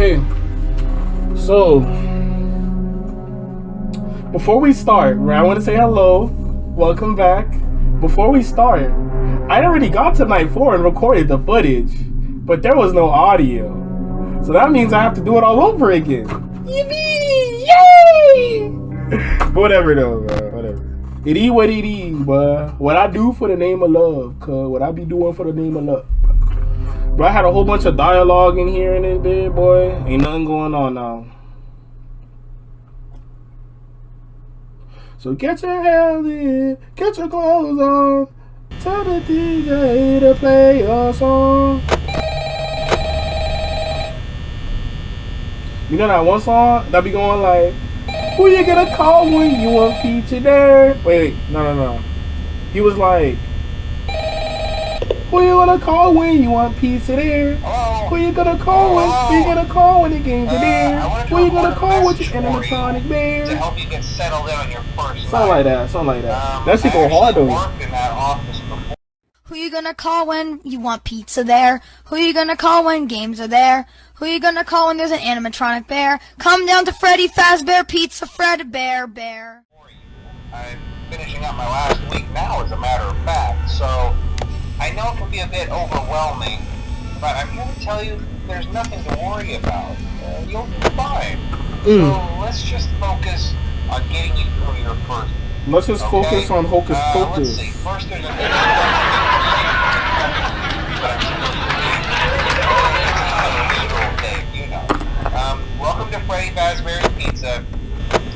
Okay, so before we start, right, I want to say hello, welcome back. Before we start, I already got to night 4 and recorded the footage, but there was no audio. So that means I have to do it all over again. Yippee! Yay! Whatever though, bro. Whatever. It is what it is, bro. What I do for the name of love, cuz. What I be doing for the name of love. Bro, I had a whole bunch of dialogue in here in this bed, boy. Ain't nothing going on now. So get your hair in, get your clothes on. Tell the DJ to play your song. You know that one song that be going like, who you gonna call when you want feature there? Wait, no. He was like, who you gonna call when you want pizza there? Hello? Who you gonna call when? Who you gonna call when the games are there? Who you gonna call with your animatronic bear? To help you get settled in on your first Something like that. That shit go hard though. Worked in that office before. Who you gonna call when you want pizza there? Who you gonna call when games are there? Who you gonna call when there's an animatronic bear? Come down to Freddy Fazbear Pizza, Fred Bear. I'm finishing up my last week now, as a matter of fact, so I know it can be a bit overwhelming, but I'm here to tell you there's nothing to worry about. You'll be fine. So let's just focus on getting you through your first. Let's just focus on Hocus Pocus. Let's see. First, there's a bit you know. Welcome to Freddy Fazbear's Pizza,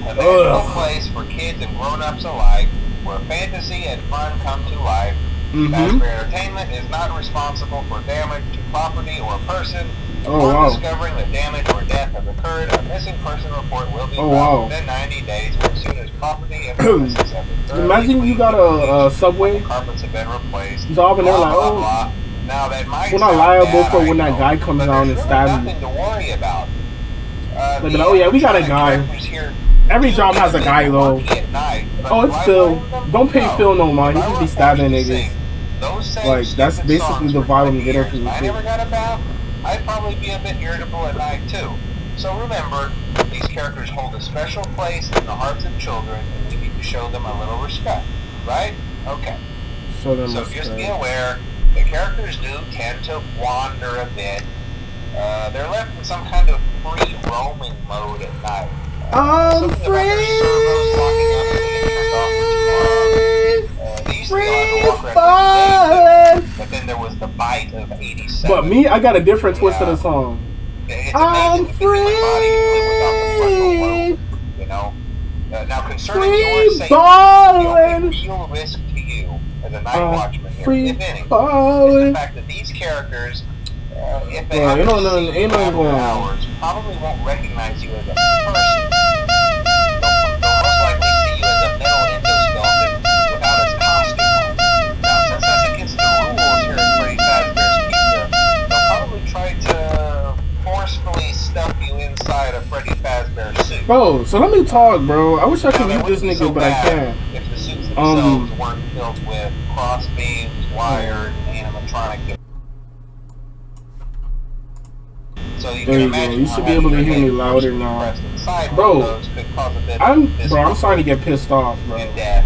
a magical place for kids and grown-ups alike, where fantasy and fun come to life. Fazbear Entertainment is not responsible for damage to property or person. Upon discovering that damage or death has occurred, a missing person report will be filed within 90 days, or as soon as property and premises have been imagine you got a subway. Carpets have been replaced. He's all been there like, oh, now that might we're not liable for when that guy comes down and stabs me. Nothing to worry about. Like, oh yeah, we got a guy. Every job has a guy though. Oh, it's Phil. Don't pay Phil no mind. He just be stabbing niggas. Like, that's basically the vibe I'm getting from I never got a bath. I'd probably be a bit irritable at night too. So remember, these characters hold a special place in the hearts of children, and we need to show them a little respect, right? Okay. Show them so respect. Just be aware, the characters do tend to wander a bit. They're left in some kind of free roaming mode at night. I'm free. Free falling. But then there was the bite of 87. But me, I got a different twist of the song. I'm free. You know. Now concerning your safety, the only real risk to you as a night watchman here, if any, is the fact that these characters, if they have hours, probably won't recognize you as a person. They'll most likely see you as a metal endoskeleton without its costume on. Now, since that's against the rules here at Freddy Fazbear's Pizza, they'll probably try to forcefully stuff you inside a Freddy Fazbear suit. Bro, so let me talk, bro. I wish I could mute this nigga, but I can't. If the suits themselves weren't filled with cross beams, wired, animatronic. So you can imagine you should be able to hear me louder now. Bro, I'm starting to get pissed off, bro. Yeah,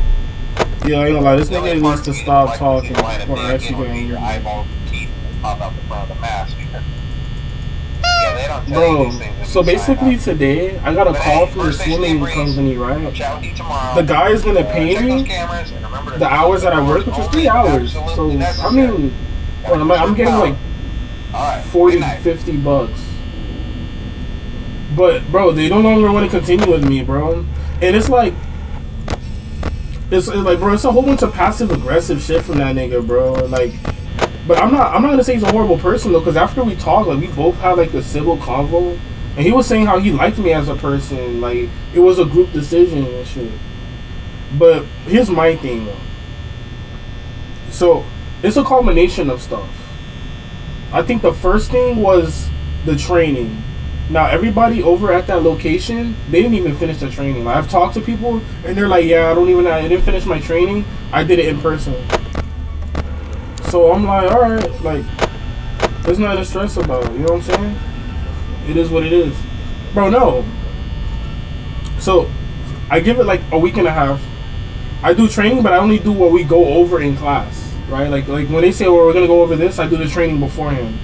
I ain't gonna lie, this nigga needs to stop talking before I actually get angry. Bro, so basically today, I got a call from the swimming company, right? The guy is gonna pay me the hours that I work, which is 3 hours. So, I mean, I'm getting like 40 to 50 bucks. But bro, they no longer want to continue with me, bro. And it's like bro, it's a whole bunch of passive aggressive shit from that nigga, bro. Like, but I'm not gonna say he's a horrible person though, because after we talked, like, we both had like a civil convo, and he was saying how he liked me as a person, like it was a group decision and shit. But here's my thing though. So it's a culmination of stuff. I think the first thing was the training. Now, everybody over at that location, they didn't even finish the training. Like, I've talked to people, and they're like, yeah, I didn't finish my training. I did it in person. So I'm like, alright, like, there's nothing to stress about, you know what I'm saying? It is what it is, bro. No. So I give it like a week and a half. I do training, but I only do what we go over in class, right? Like when they say, well, we're gonna go over this, I do the training beforehand.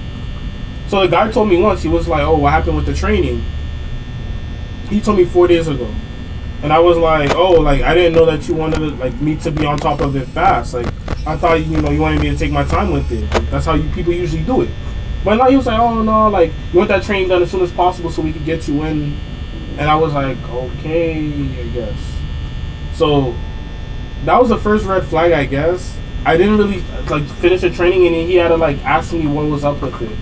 So the guy told me once, he was like, oh, what happened with the training? He told me 4 days ago. And I was like, oh, like, I didn't know that you wanted like me to be on top of it fast. Like, I thought, you know, you wanted me to take my time with it. Like, that's how people usually do it. But now he was like, oh, no, like, you want that training done as soon as possible so we could get you in. And I was like, okay, I guess. So that was the first red flag, I guess. I didn't really, like, finish the training, and he had to, like, ask me what was up with it.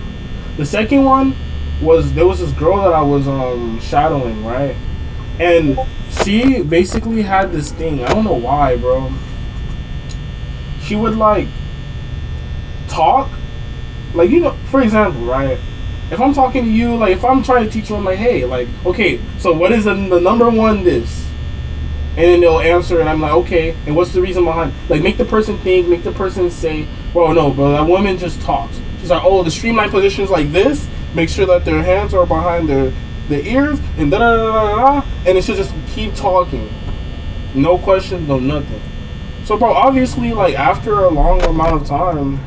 The second one was, there was this girl that I was shadowing, right? And she basically had this thing. I don't know why, bro. She would, like, talk. Like, you know, for example, right? If I'm talking to you, like, if I'm trying to teach you, I'm like, hey, like, okay, so what is the number one this? And then they'll answer, and I'm like, okay, and what's the reason behind? Like, make the person think, make the person say, bro, no, bro, that woman just talks. She's like, oh, the streamline position's like this. Make sure that their hands are behind their ears, and da da da da da, and it should just keep talking. No questions, no nothing. So, bro, obviously, like, after a long amount of time,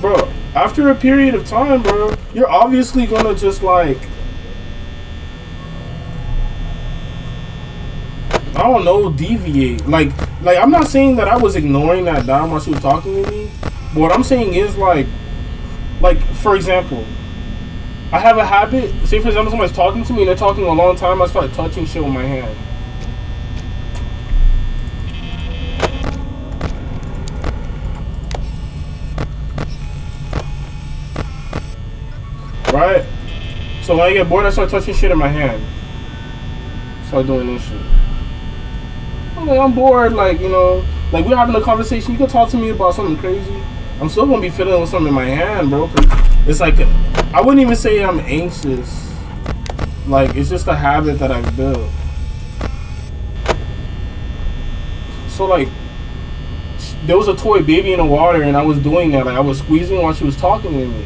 bro, after a period of time, bro, you're obviously gonna just, like, I don't know, deviate. Like I'm not saying that I was ignoring that dime while she was talking to me, but what I'm saying is, like, for example, I have a habit. Say, for example, somebody's talking to me and they're talking a long time, I start touching shit with my hand. Right? So when I get bored, I start touching shit in my hand. Start doing this shit. I'm like, I'm bored, like, you know, like, we're having a conversation, you can talk to me about something crazy. I'm still gonna be fiddling with something in my hand, bro, 'cause it's like, I wouldn't even say I'm anxious. Like, it's just a habit that I've built. So, like, there was a toy baby in the water, and I was doing that, like, I was squeezing while she was talking to me.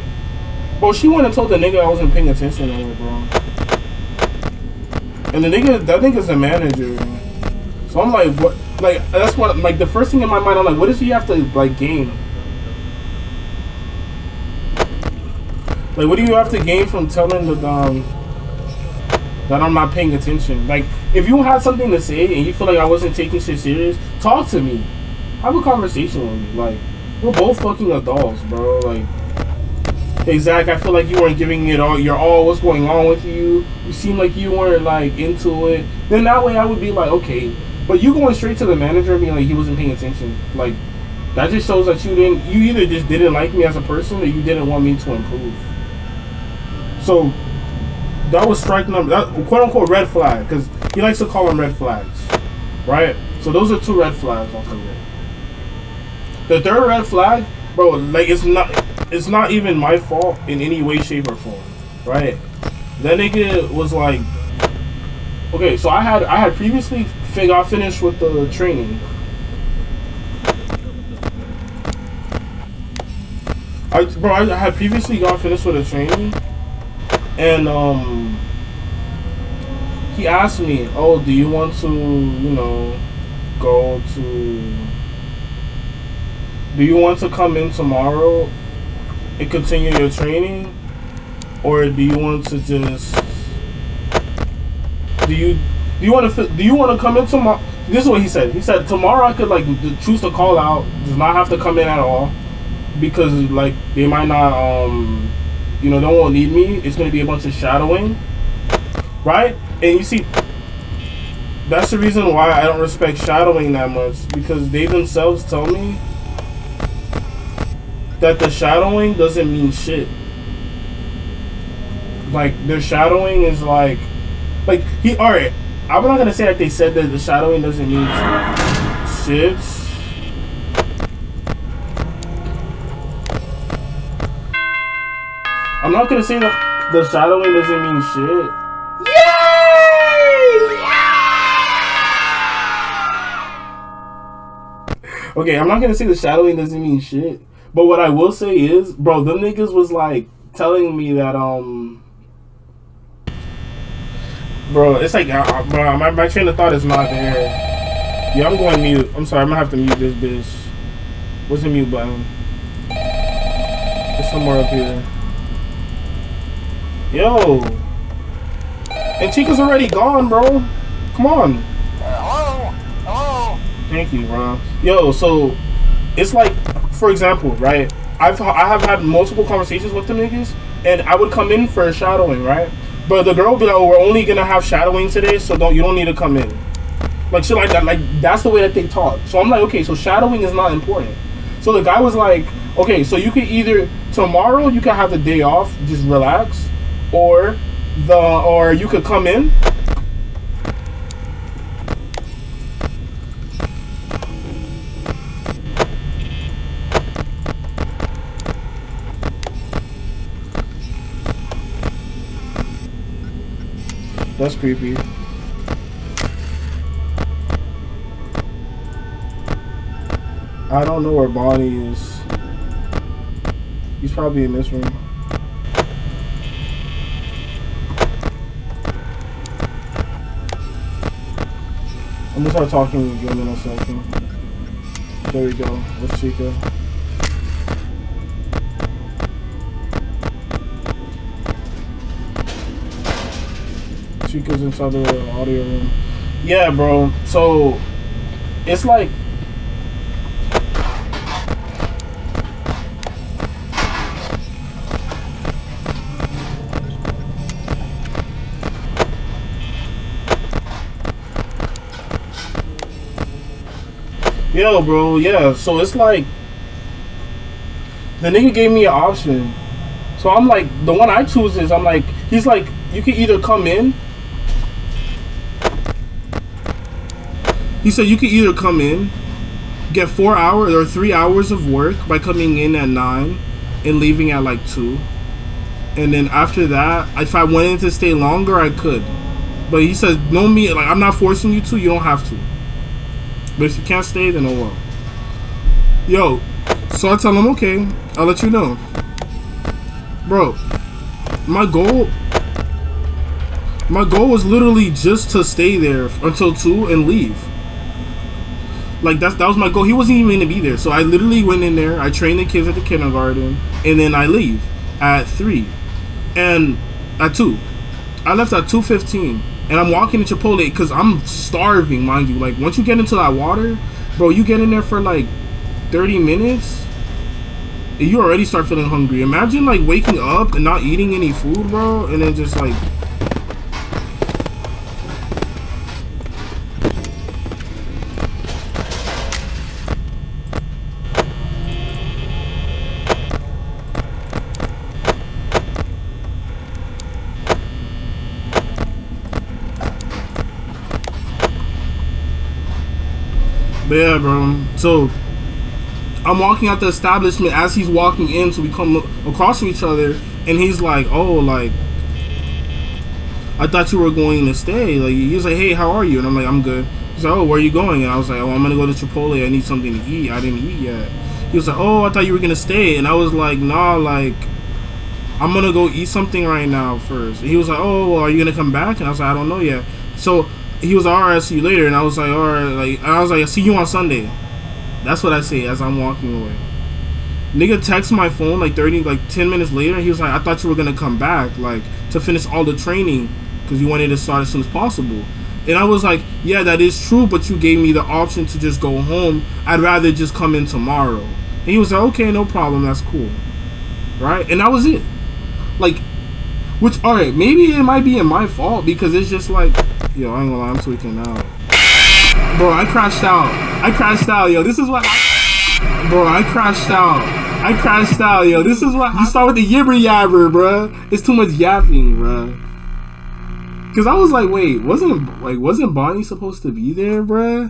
Bro, she went and told the nigga I wasn't paying attention to her, bro. And the nigga, that nigga's a manager. So I'm like, what? Like, that's what, like, the first thing in my mind, I'm like, what does he have to, like, gain? Like, what do you have to gain from telling the that I'm not paying attention? Like, if you had something to say and you feel like I wasn't taking shit serious, talk to me. Have a conversation with me. Like, we're both fucking adults, bro. Like, hey, Zach, I feel like you weren't giving it all. You're all, what's going on with you? You seem like you weren't, like, into it. Then that way I would be like, okay. But you going straight to the manager and being like, he wasn't paying attention. Like, that just shows that you either just didn't like me as a person or you didn't want me to improve. So, that was strike number, that quote unquote red flag, because he likes to call them red flags. Right? So, those are 2 red flags off of it. The third red flag, bro, like, it's not even my fault in any way, shape, or form. Right? That nigga was like, okay, so I had previously got finished with the training. I had previously got finished with the training, and he asked me, oh, do you want to, you know, do you want to come in tomorrow and continue your training, or do you want to just, do you want to come in tomorrow? This is what he said. He said, tomorrow I could, like, choose to call out, does not have to come in at all, because, like, they might not, you know, they won't need me. It's going to be a bunch of shadowing, right? And you see, that's the reason why I don't respect shadowing that much, because they themselves tell me that the shadowing doesn't mean shit. Like, their shadowing is like alright, I'm not gonna say that they said that the shadowing doesn't mean shit. I'm not gonna say that the shadowing doesn't mean shit. Yay! Okay, I'm not gonna say the shadowing doesn't mean shit, But what I will say is, bro, them niggas was like telling me that bro, it's like bro, my train of thought is not there. Yeah, I'm going mute. I'm sorry, I'm gonna have to mute this bitch. What's the mute button? It's somewhere up here. Yo. And Chica's already gone, bro. Come on. Hello? Hello? Thank you, bro. Yo, so it's like, for example, right? I have had multiple conversations with the niggas, and I would come in for a shadowing, right? But the girl would be like, "Oh, we're only gonna have shadowing today, so you don't need to come in." Like shit like that. Like that's the way that they talk. So I'm like, okay, so shadowing is not important. So the guy was like, okay, so you could either tomorrow you can have the day off, just relax, or you could come in. That's creepy. I don't know where Bonnie is. He's probably in this room. I'm gonna start talking again in a second. There we go. Where's Chica? Chica's inside the audio room. Yeah, bro. So it's like yo, bro, yeah. So it's like the nigga gave me an option. So I'm like, the one I choose is he's like, you can either come in. He said you can either come in, get 4 hours or 3 hours of work by coming in at 9 and leaving at like 2. And then after that, if I wanted to stay longer, I could. But he says, no, me, like, I'm not forcing you to, you don't have to. But if you can't stay, then oh well. Yo, so I tell him, okay, I'll let you know. Bro, my goal was literally just to stay there until 2 and leave. Like that was my goal. He wasn't even gonna be there. So I literally went in there, I trained the kids at the kindergarten, and then I leave at 3. And at 2. I left at 2:15. And I'm walking to Chipotle because I'm starving, mind you. Like, once you get into that water, bro, you get in there for like 30 minutes, and you already start feeling hungry. Imagine, like, waking up and not eating any food, bro, and then just, like... But yeah, bro. So I'm walking out the establishment as he's walking in, so we come across to each other, and he's like, "Oh, like, I thought you were going to stay." Like, he was like, "Hey, how are you?" And I'm like, "I'm good." He's like, "Oh, where are you going?" And I was like, "Oh, I'm gonna go to Chipotle. I need something to eat. I didn't eat yet." He was like, "Oh, I thought you were gonna stay." And I was like, "Nah, like, I'm gonna go eat something right now first." And he was like, "Oh, well, are you gonna come back?" And I was like, "I don't know yet." So he was like, "All right, I'll see you later." And I was like, "All right," like, and I was like, "I'll see you on Sunday." That's what I say as I'm walking away. Nigga texts my phone like 10 minutes later. And he was like, "I thought you were gonna come back, like, to finish all the training because you wanted to start as soon as possible." And I was like, "Yeah, that is true, but you gave me the option to just go home. I'd rather just come in tomorrow." And he was like, "Okay, no problem. That's cool." Right? And that was it. Like, which, alright, maybe it might be in my fault because it's just like, yo, I ain't gonna lie, I'm tweaking out. Bro, I crashed out, yo. This is what I crashed out, yo. This is what you start with the yibber yabber, bro. It's too much yapping, bro. Cause I was like, wait, wasn't Bonnie supposed to be there, bro?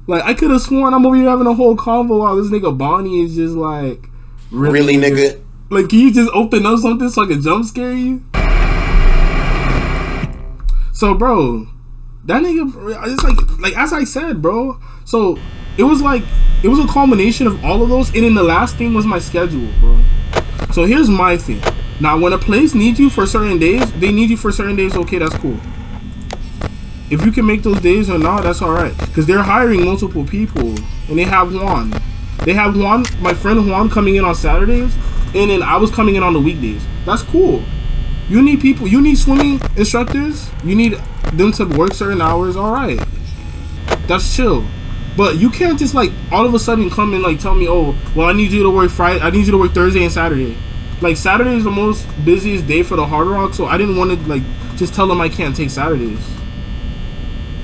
Like, I could have sworn I'm over here having a whole convo while this nigga Bonnie is just like, really, nigga? Like, can you just open up something so I can jump scare you? So, bro, that nigga, it's like as I said, bro. So it was like it was a culmination of all of those, and then the last thing was my schedule, bro. So here's my thing. Now, when a place needs you for certain days, they need you for certain days. Okay, that's cool. If you can make those days or not, that's all right. Because they're hiring multiple people, and they have Juan. They have Juan, my friend Juan, coming in on Saturdays, and then I was coming in on the weekdays. That's cool. You need people. You need swimming instructors. You need them to work certain hours. All right, that's chill. But you can't just like all of a sudden come and like tell me, oh, well, I need you to work Friday. I need you to work Thursday and Saturday. Like Saturday is the most busiest day for the Hard Rock, so I didn't want to like just tell them I can't take Saturdays.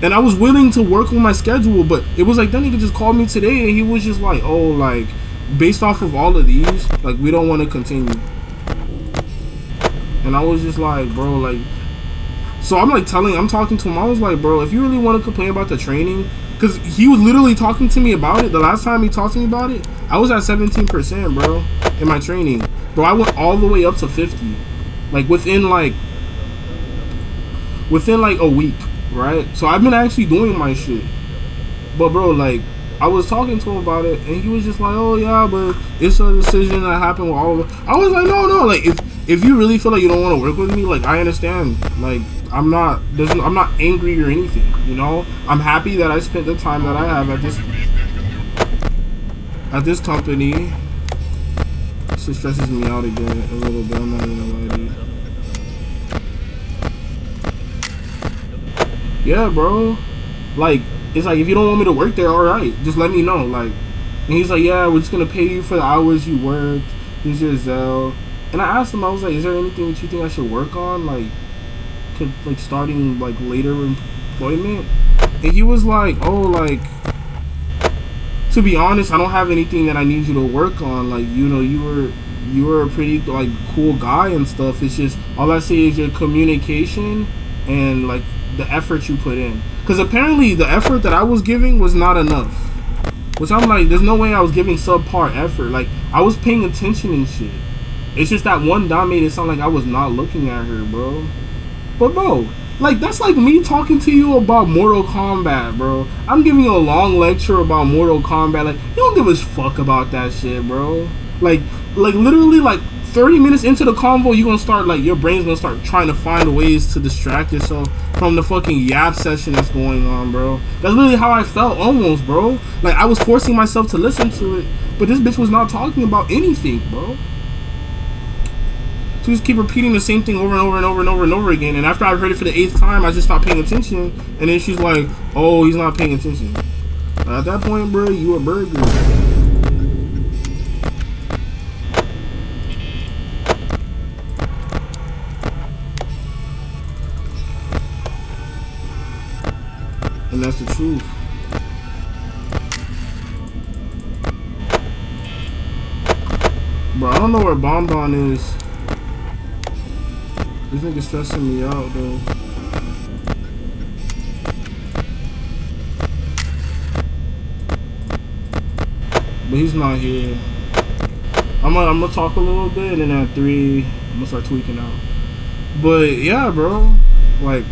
And I was willing to work on my schedule, but it was like, then he just called me today and he was just like, oh, like, based off of all of these, like, we don't want to continue. And I was just like, bro, like, so I'm talking to him, I was like, bro, if you really want to complain about the training, because he was literally talking to me about it, the last time he talked to me about it, I was at 17%, bro, in my training. Bro, I went all the way up to 50, like, within a week. Right, so I've been actually doing my shit, but bro, like, I was talking to him about it, and he was just like, "Oh yeah, but it's a decision that happened with all of it." I was like, "No, like, if you really feel like you don't want to work with me, like, I understand. Like, I'm not angry or anything. You know, I'm happy that I spent the time that I have at this company. This stresses me out again a little bit. I'm not gonna lie to you. Yeah, bro. Like, it's like, if you don't want me to work there, alright, just let me know. Like, and he's like, yeah, we're just gonna pay you for the hours you worked. Here's your Zelle. And I asked him, I was like, is there anything that you think I should work on, like, to, like, starting, like, later employment? And he was like, oh, like, to be honest, I don't have anything that I need you to work on. Like, you know, you were a pretty, like, cool guy and stuff. It's just, all I say is your communication and, like, the effort you put in. Because apparently the effort that I was giving was not enough. Which I'm like, there's no way I was giving subpar effort. Like, I was paying attention and shit. It's just that one dot made it sound like I was not looking at her, bro. But bro, like, that's like me talking to you about Mortal Kombat, bro. I'm giving you a long lecture about Mortal Kombat. Like, you don't give a fuck about that shit, bro. Like literally, like, 30 minutes into the convo, you gonna start, like, your brain's gonna start trying to find ways to distract yourself from the fucking yap session that's going on, bro. That's really how I felt, almost, bro. Like, I was forcing myself to listen to it, but this bitch was not talking about anything, bro. So just keep repeating the same thing over and over and over and over and over again. And after I heard it for the 8th time, I just stopped paying attention. And then she's like, oh, he's not paying attention. At that point, bro, you a burger. And that's the truth. Bro, I don't know where Bonbon is. This nigga stressing me out, though. But he's not here. I'm gonna talk a little bit, and then at 3, I'm gonna start tweaking out. But yeah, bro. Like,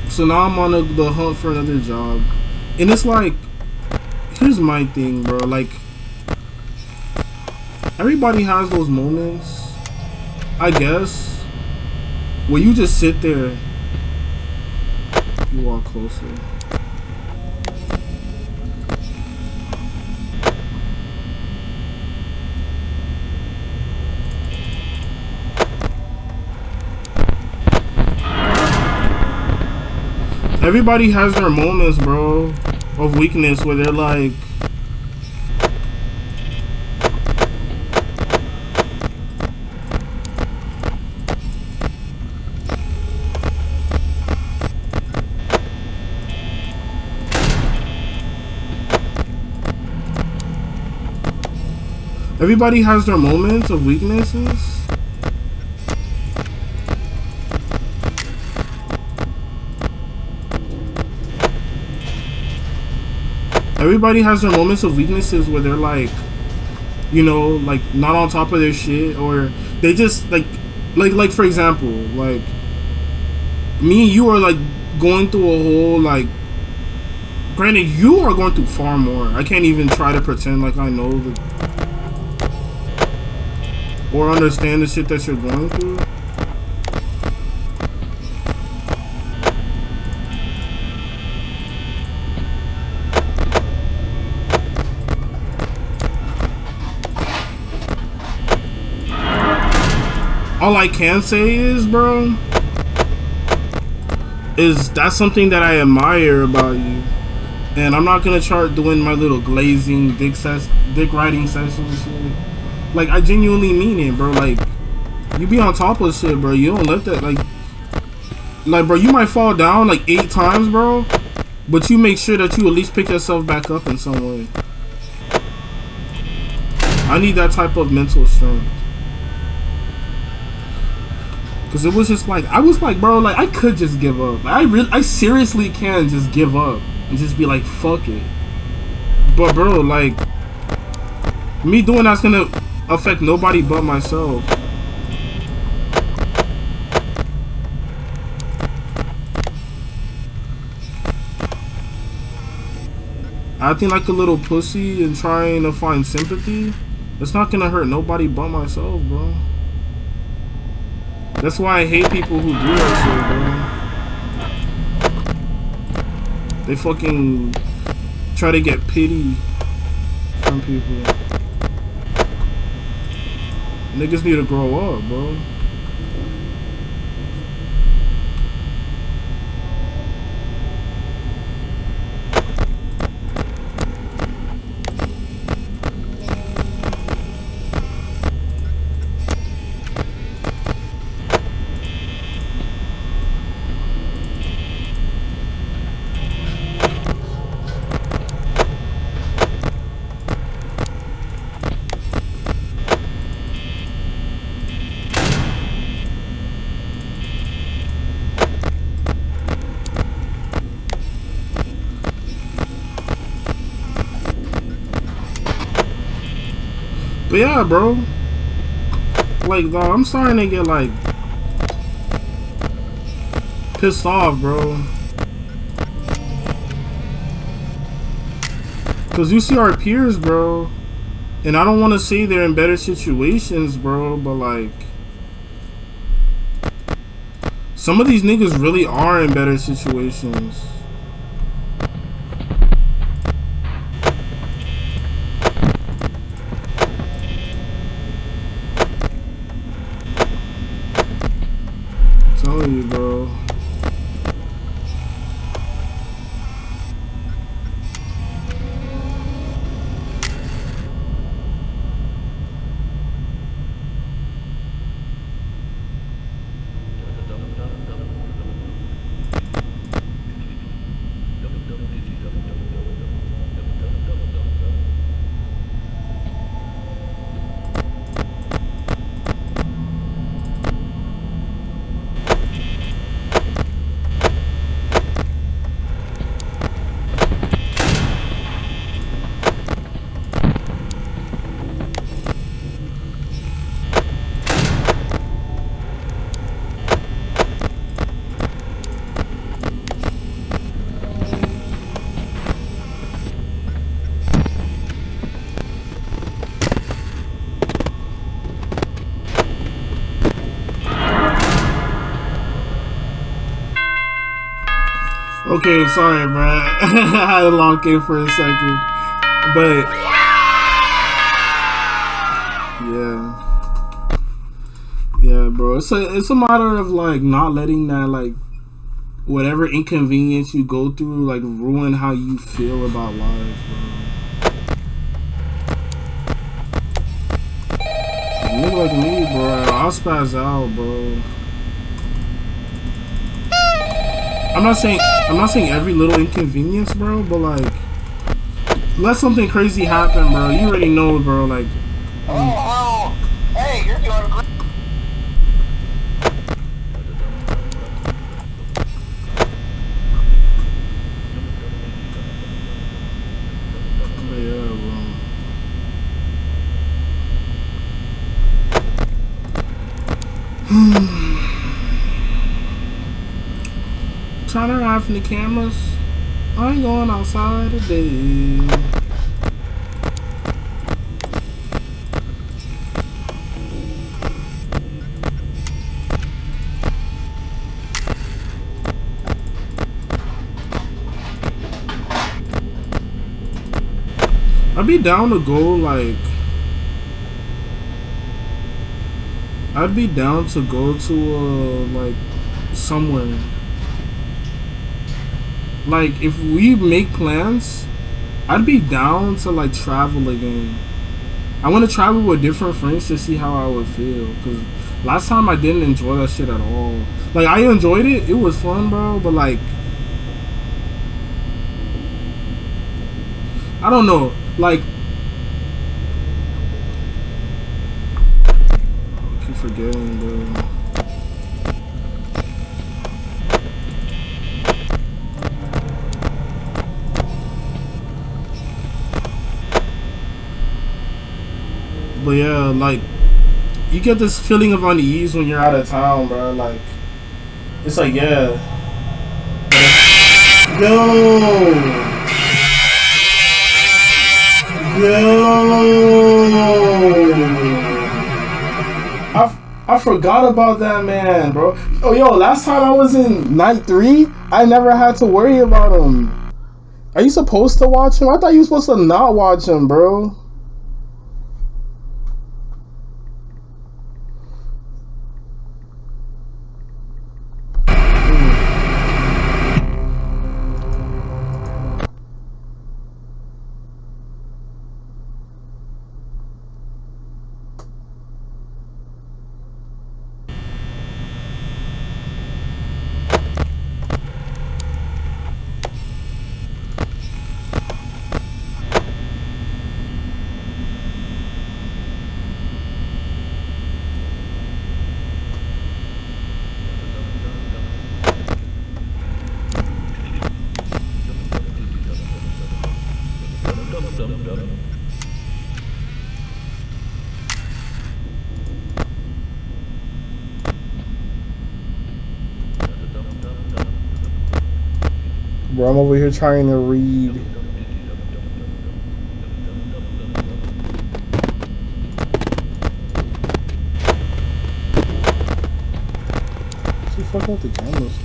so now I'm on the hunt for another job. And it's like, here's my thing, bro. Like, everybody has those moments, I guess, where you just sit there, you walk closer. Everybody has their moments, bro, of weakness where they're like, everybody has their moments of weaknesses. Everybody has their moments of weaknesses where they're like, you know, like, not on top of their shit, or they just like for example, like, me and you are like going through a whole like Granted, you are going through far more. I can't even try to pretend like I know or understand the shit that you're going through. All I can say is, bro, is that's something that I admire about you. And I'm not gonna start doing my little glazing dick riding session shit. Like, I genuinely mean it, bro. Like, you be on top of shit, bro. You don't let that, like, bro, you might fall down like 8 times, bro, but you make sure that you at least pick yourself back up in some way. I need that type of mental strength. Cause it was just like, I was like, bro, like, I could just give up. I seriously can just give up and just be like, fuck it. But bro, like, me doing that's gonna affect nobody but myself. Acting like a little pussy and trying to find sympathy, it's not gonna hurt nobody but myself, bro. That's why I hate people who do that shit, bro. They fucking try to get pity from people. Niggas need to grow up, bro. But yeah, bro. Like, dog, I'm starting to get, like, pissed off, bro. Cause you see our peers, bro. And I don't want to say they're in better situations, bro. But, like, some of these niggas really are in better situations. You, bro. Okay, sorry, bro. I had to lock in for a second. But yeah, bro. It's a matter of, like, not letting that, like, whatever inconvenience you go through, like, ruin how you feel about life, bro. A nigga like me, bro, I'll spaz out, bro. I'm not saying every little inconvenience, bro, but, like, let something crazy happen, bro. You already know, bro, like. Oh, hey, you're doing great. But yeah, bro. Trying to ride from the cameras. I ain't going outside today. I'd be down to go like. I'd be down to go to like somewhere. Like if we make plans, I'd be down to like travel again. I want to travel with different friends to see how I would feel. Cause last time I didn't enjoy that shit at all. Like I enjoyed it, it was fun, bro. But like, I don't know. Like, I keep forgetting, bro. But yeah, like, you get this feeling of unease when you're out of town, bro. Like, it's like, yeah. Yo! I forgot about that man, bro. Oh, yo, last time I was in night 3, I never had to worry about him. Are you supposed to watch him? I thought you were supposed to not watch him, bro. Bro, I'm over here trying to read. What's the fuck out the cameras for?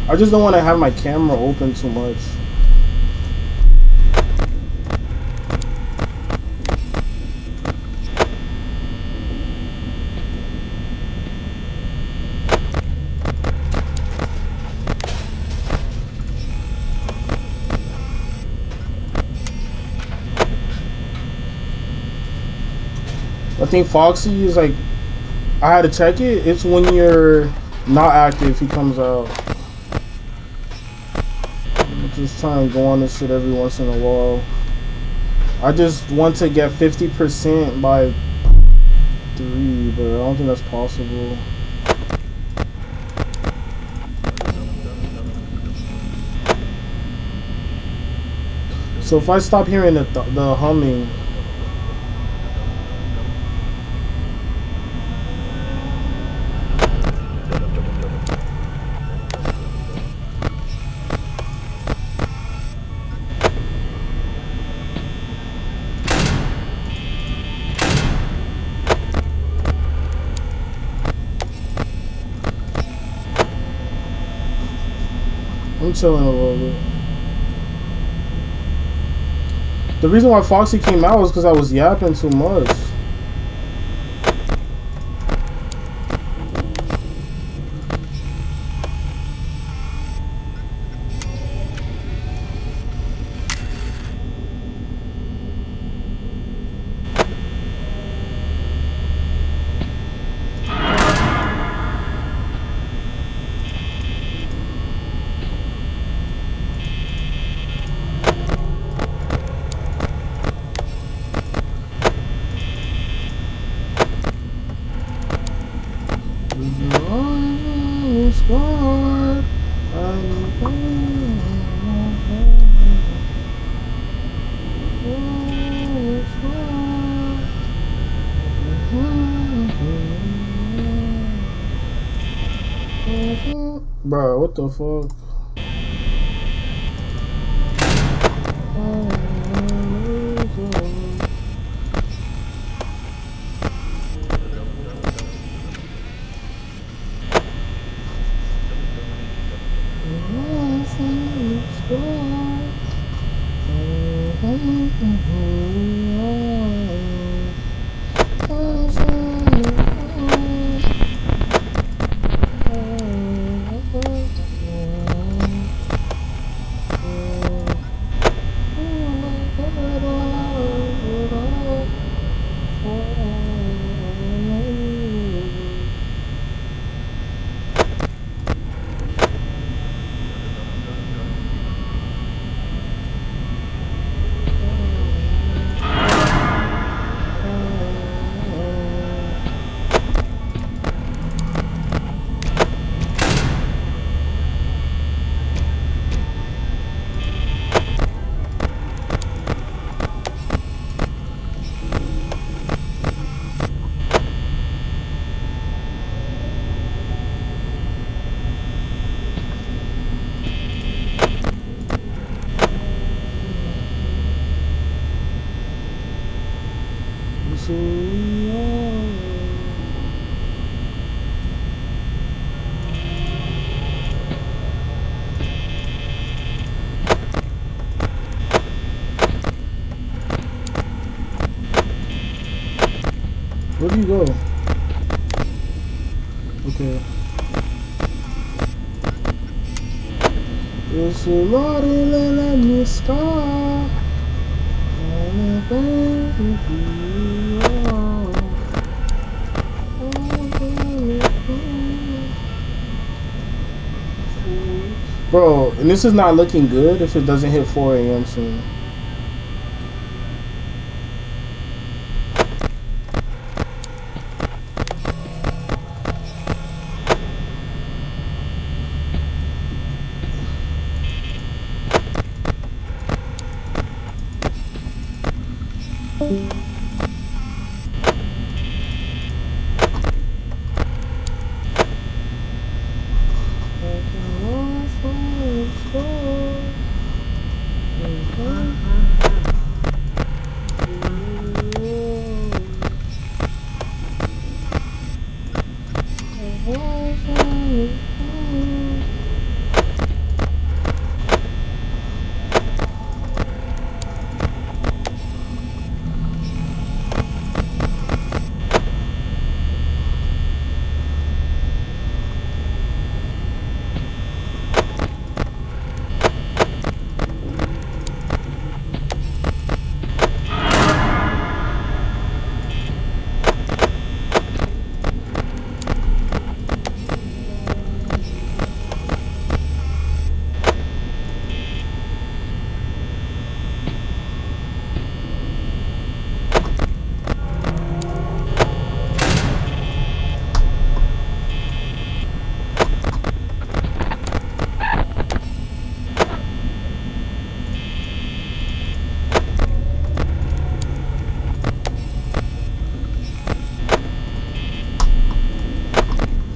I just don't want to have my camera open too much. I think Foxy is like, I had to check it. It's when you're not active, he comes out. I'm just trying to go on this shit every once in a while. I just want to get 50% by 3, but I don't think that's possible. So if I stop hearing the humming. I'm chilling a little bit. The reason why Foxy came out was because I was yapping too much. God. Bro, what the fuck? Where do you go? Okay. It's a lot of let me stop. Bro, and this is not looking good if it doesn't hit 4 a.m. soon.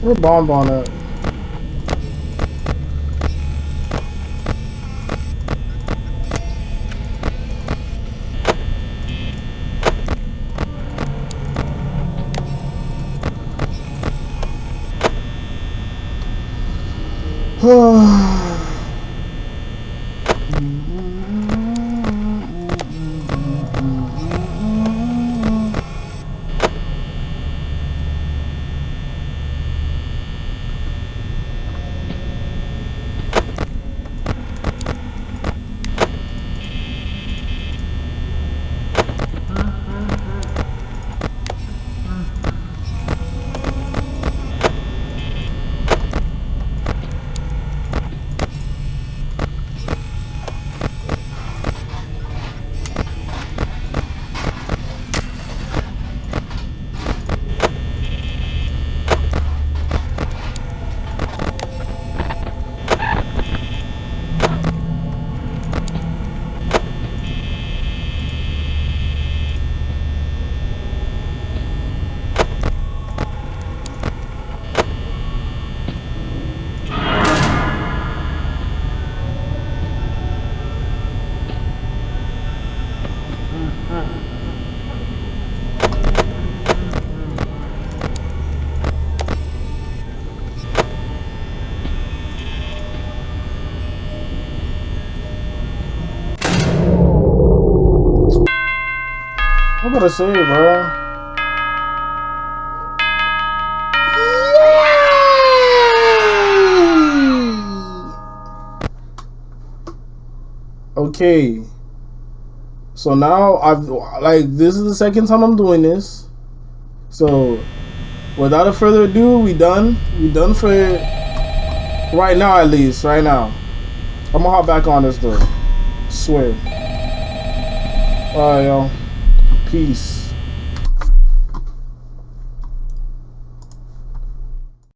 Where Bonbon at? about to say, bro. Okay. So now this is the second time I'm doing this. So without a further ado, we done. We done for right now, at least. Right now. I'm gonna hop back on this though. Swear. Alright, y'all. Peace.